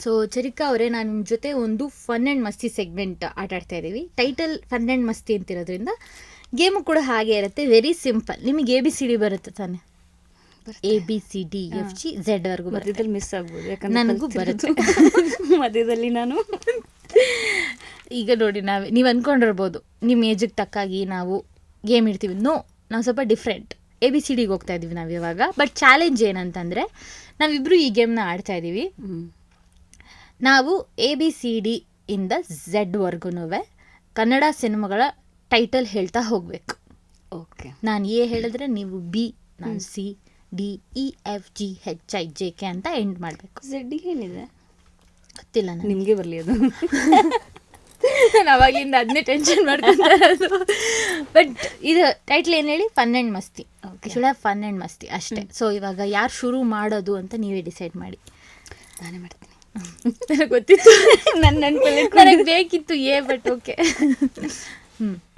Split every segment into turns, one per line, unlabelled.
So ಚರಿಕಾ ಅವರೇ, ನಾನು ನಿಮ್ಮ ಜೊತೆ ಒಂದು ಫನ್ ಆ್ಯಂಡ್ ಮಸ್ತಿ ಸೆಗ್ಮೆಂಟ್ ಆಟಾಡ್ತಾ ಇದ್ದೀವಿ. ಟೈಟಲ್ ಫನ್ ಆ್ಯಂಡ್ ಮಸ್ತಿ ಅಂತಿರೋದ್ರಿಂದ ಗೇಮು ಕೂಡ ಹಾಗೆ ಇರುತ್ತೆ. Very simple. ನಿಮಗೆ ABCD ಬರುತ್ತೆ ತಾನೆ? ABCD FG Z ವರ್ಗೂ
ಮಧ್ಯದಲ್ಲಿ ಮಿಸ್ ಆಗ್ಬೋದು, ಯಾಕಂದ್ರೆ
ನನಗೂ ಬರುತ್ತೆ
ಮಧ್ಯದಲ್ಲಿ ನಾನು.
ಈಗ ನೋಡಿ, ನೀವು ಅಂದ್ಕೊಂಡಿರ್ಬೋದು ನಿಮ್ಮ ಏಜಿಗೆ ತಕ್ಕಾಗಿ ನಾವು ಗೇಮ್ ಇಡ್ತೀವಿ. ನಾವು ಸ್ವಲ್ಪ ಡಿಫ್ರೆಂಟ್. ABCDಗೆ ಹೋಗ್ತಾ ಇದ್ದೀವಿ ನಾವು ಇವಾಗ. ಬಟ್ ಚಾಲೆಂಜ್ ಏನಂತಂದರೆ, ನಾವಿಬ್ಬರು ಈ ಗೇಮ್ನ ಆಡ್ತಾ ಇದ್ದೀವಿ. ನಾವು ABCD ಇಂದ Z ವರ್ಗೂ ಕನ್ನಡ ಸಿನಿಮಾಗಳ ಟೈಟಲ್ ಹೇಳ್ತಾ ಹೋಗಬೇಕು.
ಓಕೆ.
ನಾನು A ಹೇಳಿದ್ರೆ ನೀವು B, ನಾನು C, D, E, F, G, H, I, J, K ಅಂತ ಎಂಡ್ ಮಾಡಬೇಕು.
Z ಏನಿದೆ
ಗೊತ್ತಿಲ್ಲ
ನಿಮಗೆ ಬರಲಿ ಅದು.
ನಾನು ಅವಾಗಿಂದ ಅದನ್ನೇ ಟೆನ್ಷನ್ ಮಾಡ್ಕೊಂಡು. ಬಟ್ ಇದು ಟೈಟ್ಲ್ ಏನು ಹೇಳಿ? ಫನ್ ಆ್ಯಂಡ್ ಮಸ್ತಿ. ಶುಡ್ ಹ್ಯಾವ್ ಫನ್ ಆ್ಯಂಡ್ ಮಸ್ತಿ ಅಷ್ಟೇ. ಸೊ ಇವಾಗ ಯಾರು ಶುರು ಮಾಡೋದು ಅಂತ ನೀವೇ ಡಿಸೈಡ್ ಮಾಡಿ.
ನಾನೇ ಮಾಡ್ತೀನಿ.
ನನಗೆ ಗೊತ್ತಿತ್ತು, ನನಗೆ ಬೇಕಿತ್ತು A, ಬಟ್ ಓಕೆ.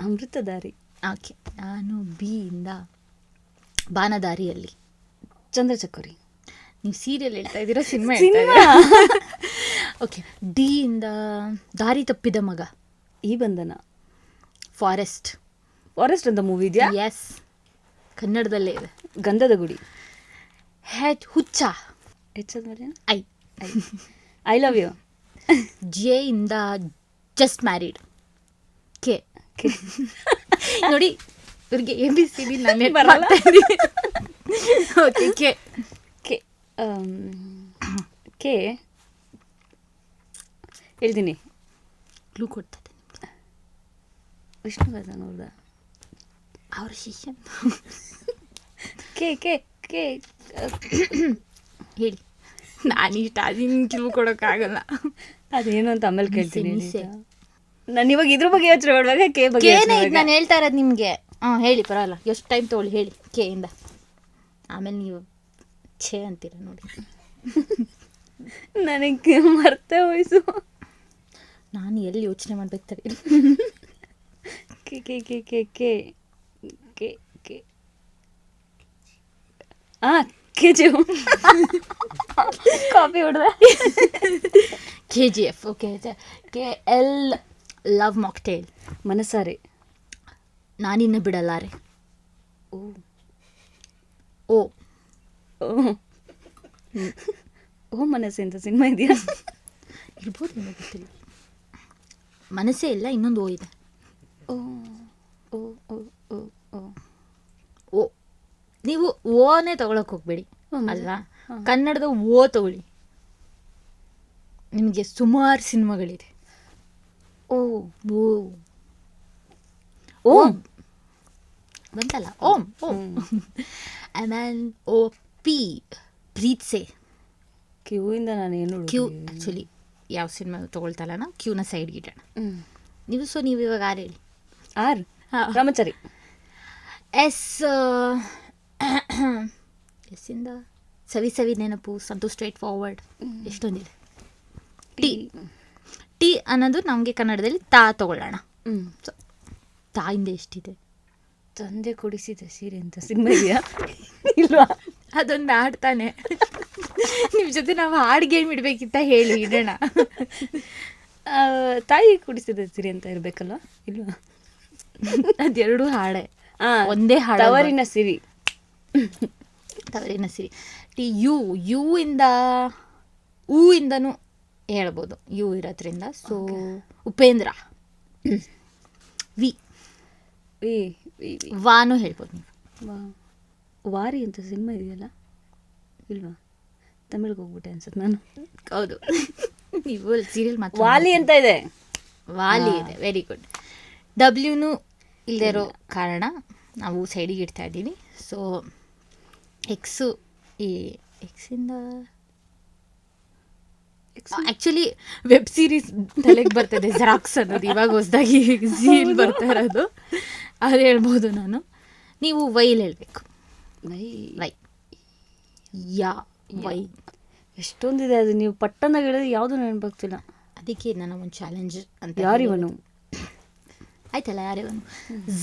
ಅಮೃತಧಾರಿ.
ಓಕೆ. ನಾನು B ಇಂದ ಬಾನದಾರಿಯಲ್ಲಿ.
ಚಂದ್ರಚಕೋರಿ.
ನೀವು ಸೀರಿಯಲ್ ಹೇಳ್ತಾ ಇದ್ದೀರಾ, ಸಿನಿಮಾ ಹೇಳ್ತಾ ಇದ್ದೀರಾ? ಓಕೆ. D ಇಂದ ದಾರಿ ತಪ್ಪಿದ ಮಗ.
ಈ ಬಂಧನ.
ಫಾರೆಸ್ಟ್.
ಫಾರೆಸ್ಟ್ ಅಂತ ಮೂವಿ ಇದೆಯಾ?
ಎಸ್, ಕನ್ನಡದಲ್ಲೇ ಇದೆ.
ಗಂಧದ ಗುಡಿ.
ಹುಚ್ಚ.
ಹೆಚ್ಚಾದ್ಮೇಲೆ
ಐ
ಲವ್ ಯು.
J ಇಂದ ಜಸ್ಟ್ ಮ್ಯಾರಿಡ್. K. ನೋಡಿ, ಇವ್ರಿಗೆ ABCD ನಾನೇ ಬರಲ್ಲ. ಓಕೆ. K.
ಕೆ ಹೇಳ್ತೀನಿ.
ಕ್ಲೂ ಕೊಡ್ತದೆ.
ವಿಷ್ಣುವರ್ಧನ್ ಅವ್ರದ
ಅವ್ರ ಶಿಷ್ಯ.
ಕೆ ಕೆ ಕೆ
ಹೇಳಿ. ನಾನಿಷ್ಟ ಅದಿನ ಕ್ಲೂ ಕೊಡೋಕ್ಕಾಗಲ್ಲ.
ಅದೇನು ಅಂತ ಆಮೇಲೆ ಕೇಳ್ತೀನಿ. ನಾನು ಇವಾಗ ಇದ್ರ ಬಗ್ಗೆ ಯೋಚನೆ ಮಾಡುವಾಗ ಕೆ ಬಗ್ಗೆ
ನಾನು ಹೇಳ್ತಾ ಇರೋದು ನಿಮಗೆ. ಹೇಳಿ, ಪರವಾಗಿಲ್ಲ, ಎಷ್ಟು ಟೈಮ್ ತೊಗೊಳ್ಳಿ, ಹೇಳಿ. K ಇಂದ ಆಮೇಲೆ ನೀವು ಛೇ ಅಂತೀರ ನೋಡಿ.
ನನಗೆ ಮರ್ತೆ ಹೋಯ್ಸು.
ನಾನು ಎಲ್ಲಿ ಯೋಚನೆ ಮಾಡ್ಬೇಕಾರೆ.
K K K K K K K KGF. Copy ಹೊಡೆದೆ.
KGF. Okay. KL love mocktail.
Manasare.
Naninna ಬಿಡಲಾರೆ.
ಓ
ಓ
ಓ ಮನಸ್ಸೆ ಅಂತ ಸಿನಿಮಾ ಇದೆಯಾ?
ಇರ್ಬೋದು, ನಿಮಗೆ ಗೊತ್ತಿಲ್ಲ. ಮನಸ್ಸೇ ಇಲ್ಲ, ಇನ್ನೊಂದು ಓ ಇದೆ.
ಓ ಓ ಓ ಓ ಓ
ಓ. ನೀವು ಓನೇ ತಗೊಳಕ್ ಹೋಗ್ಬೇಡಿ ಅಲ್ವಾ, ಕನ್ನಡದ ಓ ತಗೊಳ್ಳಿ. ನಿಮಗೆ ಸುಮಾರು ಸಿನಿಮಾಗಳಿದೆ.
ಓ
ಓ ಓಂ ಬಂತಲ್ಲ, ಓಂ ಓಂ. ಆಮೇಲೆ ಓ ಪಿ, ಪ್ರೀತ್ಸೆ.
ಕ್ಯೂ ಇಂದ ನಾನು ಏನು
ಕ್ಯೂ. ಆ್ಯಕ್ಚುಲಿ ಯಾವ ಸಿನಿಮಾ ತೊಗೊಳ್ತಲ್ಲ, ನಾವು ಕ್ಯೂನ ಸೈಡ್ಗೆ ಇಡೋಣ. ನೀವು ಇವಾಗ ಆರ್ ಹೇಳಿ.
ಆರ್ ರಾಮಚಾರಿ.
ಎಸ್ ಇಂದ ಸವಿ ಸವಿ ನೆನಪು, ಸಂತೋಷ್ ಸ್ಟ್ರೈಟ್ ಫಾರ್ವರ್ಡ್. ಎಷ್ಟೊಂದಿದೆ. ಟಿ ಅನ್ನೋದು ನಮಗೆ ಕನ್ನಡದಲ್ಲಿ ತಾ ತಗೊಳ್ಳೋಣ. ಸೊ ತಾಯಿಂದ ಎಷ್ಟಿದೆ?
ತಂದೆ ಕೊಡಿಸಿದ ಸೀರೆ ಅಂತ ಸಿನಿಮಾ ಇದೆಯಾ? ಇಲ್ವಾ?
ಅದೊಂದು ಆಡ್ತಾನೆ. ನಿಮ್ಮ ಜೊತೆ ನಾವು ಹಾಡು ಗೇಮ್ ಇಡಬೇಕಿತ್ತ, ಹೇಳಿ, ಇಡೋಣ.
ತಾಯಿ ಕೊಡಿಸಿದ ಸೀರೆ ಅಂತ ಇರಬೇಕಲ್ವ? ಇಲ್ವಾ?
ಅದೆರಡು ಹಾಡೆ, ಒಂದೇ ಹಾಡು.
ತವರಿನ ಸಿರಿ.
ತವರಿನ ಸಿರಿ. ಯು ಇಂದ ಊ ಇಂದನೂ ಹೇಳ್ಬೋದು, ಯು ಇರೋದ್ರಿಂದ. ಸೊ ಉಪೇಂದ್ರ. ವಿ ವಾನು ಹೇಳ್ಬೋದು ನೀವು.
ವಾರಿ ಅಂತ ಸಿನಿಮಾ ಇದೆಯಲ್ಲ? ಇಲ್ವಾ? ತಮಿಳ್ಗೆ ಹೋಗ್ಬಿಟ್ಟೆ ಅನ್ಸುತ್ತೆ ನಾನು.
ಹೌದು, ನೀವು ಸೀರಿಯಲ್ ಮಾತ್ರ.
ವಾಲಿ ಅಂತ ಇದೆ.
ವಾಲಿ ಇದೆ. Very good. ಡಬ್ಲ್ಯೂನು ಇಲ್ಲದೆ ಇರೋ ಕಾರಣ ನಾವು ಸೈಡಿಗೆ ಇಡ್ತಾ ಇದ್ದೀವಿ. ಸೊ ಎಕ್ಸು, ಈ ಎಕ್ಸಿಂದ ಆ್ಯಕ್ಚುಲಿ ವೆಬ್ ಸೀರೀಸ್ ತಲೆಗೆ ಬರ್ತದೆ, ಜೆರಾಕ್ಸ್ ಅನ್ನೋದು ಇವಾಗ ಹೊಸದಾಗಿ ಸೀಲ್ ಬರ್ತಾ ಇರೋದು, ಅದು ಹೇಳ್ಬೋದು ನಾನು. ನೀವು ವೈಲ್ ಹೇಳಬೇಕು. ವೈ ಯಾ ವೈ
ಎಷ್ಟೊಂದಿದೆ, ಅದು ನೀವು ಪಟ್ಟನಾಗ ಹೇಳಿದ್ರೆ ಯಾವುದು ನೆನಪಾಗ್ತಿಲ್ಲ.
ಅದಕ್ಕೆ ನಾನು ಒಂದು ಚಾಲೆಂಜ್ ಅಂತ.
ಯಾರಿವನು?
ಆಯ್ತಲ್ಲ, ಯಾರಿವನು.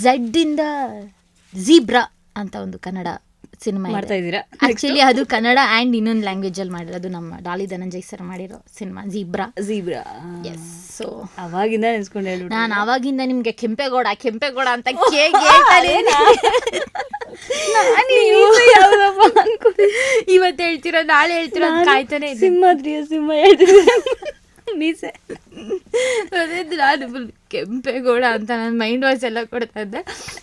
ಝಡ್ಡಿಂದ ಝೀಬ್ರಾ ಅಂತ ಒಂದು ಕನ್ನಡ ಸಿನಿಮಾ
ಮಾಡ್ತಾ ಇದ್ದೀರಾ
ಆ್ಯಕ್ಚುಲಿ ಅದು ಕನ್ನಡ ಆ್ಯಂಡ್ ಇನ್ನೊಂದು ಲ್ಯಾಂಗ್ವೇಜಲ್ಲಿ ಮಾಡಿರೋದು ನಮ್ಮ ಡಾಲಿ ಧನಂಜಯ್ ಸರ್ ಮಾಡಿರೋ ಸಿನಿಮಾ ಝೀಬ್ರಾ. ಎಸ್. ಸೊ
ಅವಾಗಿಂದ ನೆನ್ಸ್ಕೊಂಡು ಹೇಳ್ಬಿಟ್ಟು
ನಾನು ಆವಾಗಿಂದ ನಿಮಗೆ ಕೆಂಪೇಗೌಡ ಅಂತ ಇವತ್ತು ಹೇಳ್ತಿರೋ ನಾಳೆ ಹೇಳ್ತಿರೋ ಕಾಯ್ತಾನೆ ಇದೆ.
ಸಿಂಹ ಹೇಳ್ತಿದ್ರು ಮೀಸೆ
ನಾನು ಫುಲ್ ಕೆಂಪೇಗೌಡ ಅಂತ ನನ್ನ ಮೈಂಡ್ ವಾಯ್ಸ್ ಎಲ್ಲ ಕೊಡ್ತಾ ಇದ್ದೆ.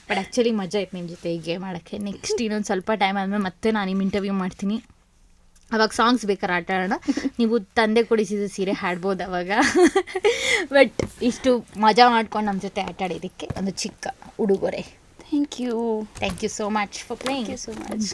ಬಟ್ ಆ್ಯಕ್ಚುಲಿ ಮಜಾ ಇತ್ತು ನಿಮ್ಮ ಜೊತೆ ಹೀಗೆ ಮಾಡೋಕ್ಕೆ. ನೆಕ್ಸ್ಟ್ ಇನ್ನೊಂದು ಸ್ವಲ್ಪ ಟೈಮ್ ಆದಮೇಲೆ ಮತ್ತೆ ನಾನು ನಿಮ್ಮ ಇಂಟರ್ವ್ಯೂ ಮಾಡ್ತೀನಿ. ಅವಾಗ ಸಾಂಗ್ಸ್ ಬೇಕಾದ್ರೆ ಆಟ ಆಡೋಣ. ನೀವು ತಂದೆ ಕೊಡಿಸಿದ ಸೀರೆ ಹಾಡ್ಬೋದು ಅವಾಗ. ಬಟ್ ಇಷ್ಟು ಮಜಾ ಮಾಡ್ಕೊಂಡು ನಮ್ಮ ಜೊತೆ ಆಟ ಆಡಿದ್ದಕ್ಕೆ ಒಂದು ಚಿಕ್ಕ ಉಡುಗೊರೆ.
Thank you
so much for playing.
So much.